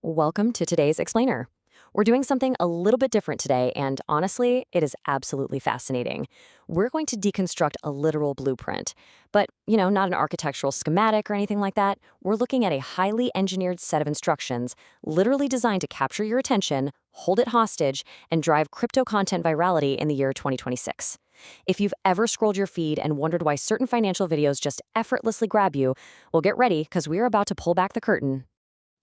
Welcome to today's Explainer. We're doing something a little bit different today, and honestly, it is absolutely fascinating. We're going to deconstruct a literal blueprint, but, not an architectural schematic or anything like that. We're looking at a highly engineered set of instructions, literally designed to capture your attention, hold it hostage, and drive crypto content virality in the year 2026. If you've ever scrolled your feed and wondered why certain financial videos just effortlessly grab you, well, get ready, because we're about to pull back the curtain.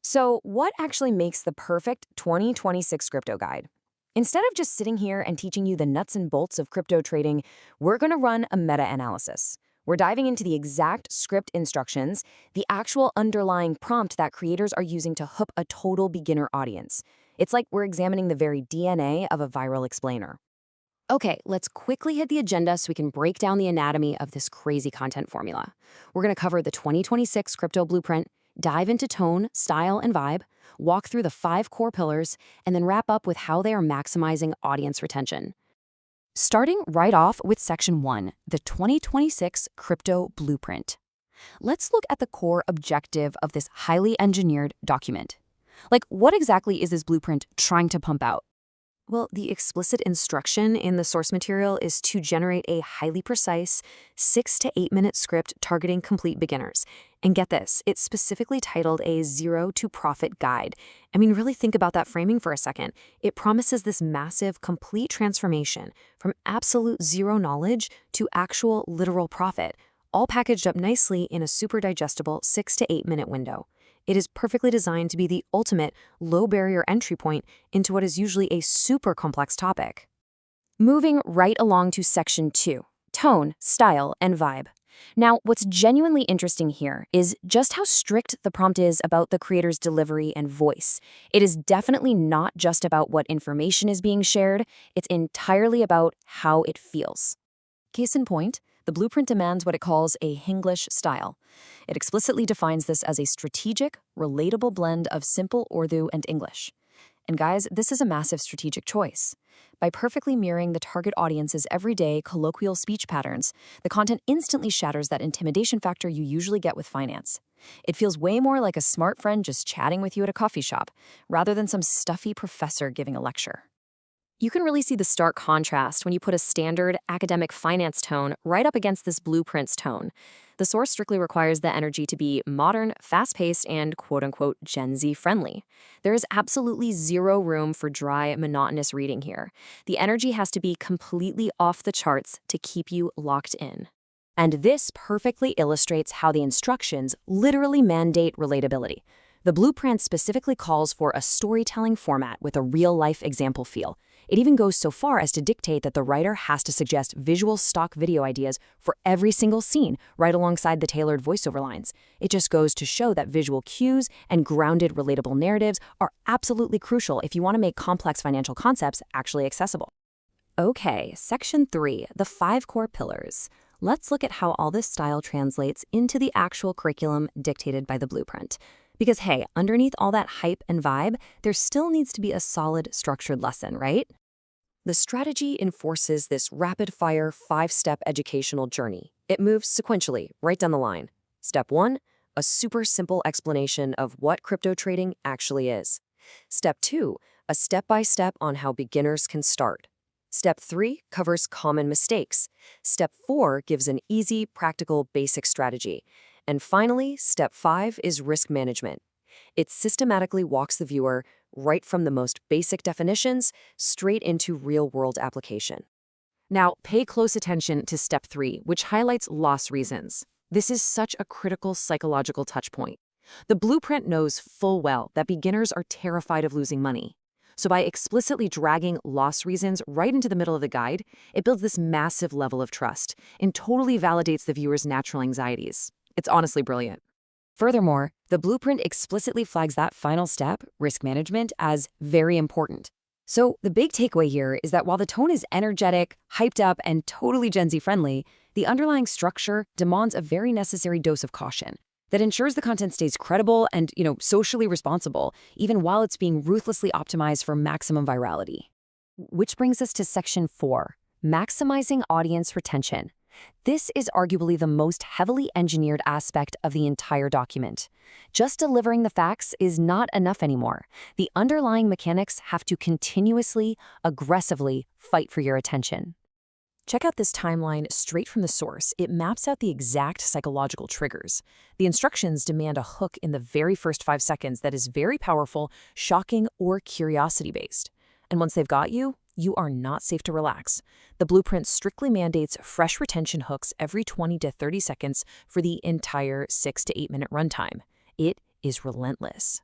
So, what actually makes the perfect 2026 crypto guide? Instead of just sitting here and teaching you the nuts and bolts of crypto trading, we're going to run a meta analysis. We're diving into the exact script instructions, the actual underlying prompt that creators are using to hook a total beginner audience. It's like we're examining the very DNA of a viral explainer. Okay, let's quickly hit the agenda so we can break down the anatomy of this crazy content formula. We're going to cover the 2026 crypto blueprint, dive into tone, style, and vibe, walk through the 5 core pillars, and then wrap up with how they are maximizing audience retention. Starting right off with Section 1, the 2026 Crypto Blueprint. Let's look at the core objective of this highly engineered document. Like, what exactly is this blueprint trying to pump out? Well, the explicit instruction in the source material is to generate a highly precise 6 to 8 minute script targeting complete beginners. And get this, it's specifically titled a Zero to Profit Guide. I mean, really think about that framing for a second. It promises this massive, complete transformation from absolute zero knowledge to actual literal profit, all packaged up nicely in a super digestible 6 to 8 minute window. It is perfectly designed to be the ultimate low-barrier entry point into what is usually a super complex topic. Moving right along to Section 2, Tone, Style, and Vibe. Now, what's genuinely interesting here is just how strict the prompt is about the creator's delivery and voice. It is definitely not just about what information is being shared, it's entirely about how it feels. Case in point, the blueprint demands what it calls a Hinglish style. It explicitly defines this as a strategic, relatable blend of simple Urdu and English. And guys, this is a massive strategic choice. By perfectly mirroring the target audience's everyday colloquial speech patterns, the content instantly shatters that intimidation factor you usually get with finance. It feels way more like a smart friend just chatting with you at a coffee shop, rather than some stuffy professor giving a lecture. You can really see the stark contrast when you put a standard academic finance tone right up against this blueprint's tone. The source strictly requires the energy to be modern, fast-paced, and quote-unquote Gen Z friendly. There is absolutely zero room for dry, monotonous reading here. The energy has to be completely off the charts to keep you locked in. And this perfectly illustrates how the instructions literally mandate relatability. The blueprint specifically calls for a storytelling format with a real-life example feel. It even goes so far as to dictate that the writer has to suggest visual stock video ideas for every single scene, right alongside the tailored voiceover lines. It just goes to show that visual cues and grounded, relatable narratives are absolutely crucial if you want to make complex financial concepts actually accessible. Okay, Section 3, the 5 core pillars. Let's look at how all this style translates into the actual curriculum dictated by the blueprint. Because hey, underneath all that hype and vibe, there still needs to be a solid, structured lesson, right? The strategy enforces this rapid-fire 5-step educational journey. It moves sequentially, right down the line. Step 1, a super simple explanation of what crypto trading actually is. Step 2, a step-by-step on how beginners can start. Step 3 covers common mistakes. Step 4 gives an easy, practical, basic strategy. And finally, Step 5 is risk management. It systematically walks the viewer right from the most basic definitions straight into real-world application. Now, pay close attention to Step 3, which highlights loss reasons. This is such a critical psychological touchpoint. The blueprint knows full well that beginners are terrified of losing money. So by explicitly dragging loss reasons right into the middle of the guide, it builds this massive level of trust and totally validates the viewer's natural anxieties. It's honestly brilliant. Furthermore, the blueprint explicitly flags that final step, risk management, as very important. So the big takeaway here is that while the tone is energetic, hyped up, and totally Gen Z friendly, the underlying structure demands a very necessary dose of caution that ensures the content stays credible and, socially responsible, even while it's being ruthlessly optimized for maximum virality. Which brings us to Section 4, maximizing audience retention. This is arguably the most heavily engineered aspect of the entire document. Just delivering the facts is not enough anymore. The underlying mechanics have to continuously, aggressively fight for your attention. Check out this timeline straight from the source. It maps out the exact psychological triggers. The instructions demand a hook in the very first 5 seconds that is very powerful, shocking, or curiosity-based. And once they've got you, you are not safe to relax. The blueprint strictly mandates fresh retention hooks every 20 to 30 seconds for the entire 6 to 8 minute runtime. It is relentless.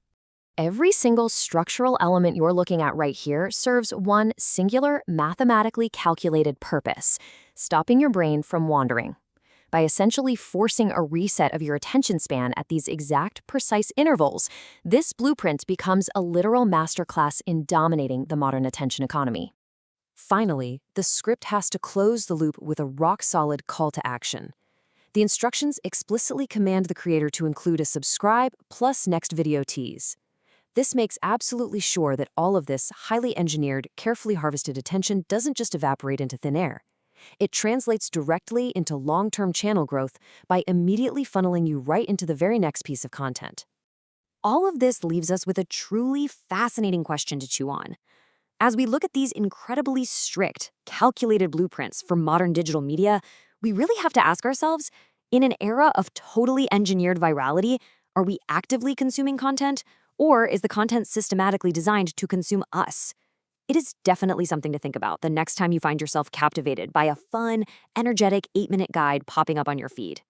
Every single structural element you're looking at right here serves one singular, mathematically calculated purpose: stopping your brain from wandering. By essentially forcing a reset of your attention span at these exact, precise intervals, this blueprint becomes a literal masterclass in dominating the modern attention economy. Finally, the script has to close the loop with a rock-solid call to action. The instructions explicitly command the creator to include a subscribe plus next video tease. This makes absolutely sure that all of this highly engineered, carefully harvested attention doesn't just evaporate into thin air. It translates directly into long-term channel growth by immediately funneling you right into the very next piece of content. All of this leaves us with a truly fascinating question to chew on. As we look at these incredibly strict, calculated blueprints for modern digital media, we really have to ask ourselves, in an era of totally engineered virality, are we actively consuming content? Or is the content systematically designed to consume us? It is definitely something to think about the next time you find yourself captivated by a fun, energetic 8-minute guide popping up on your feed.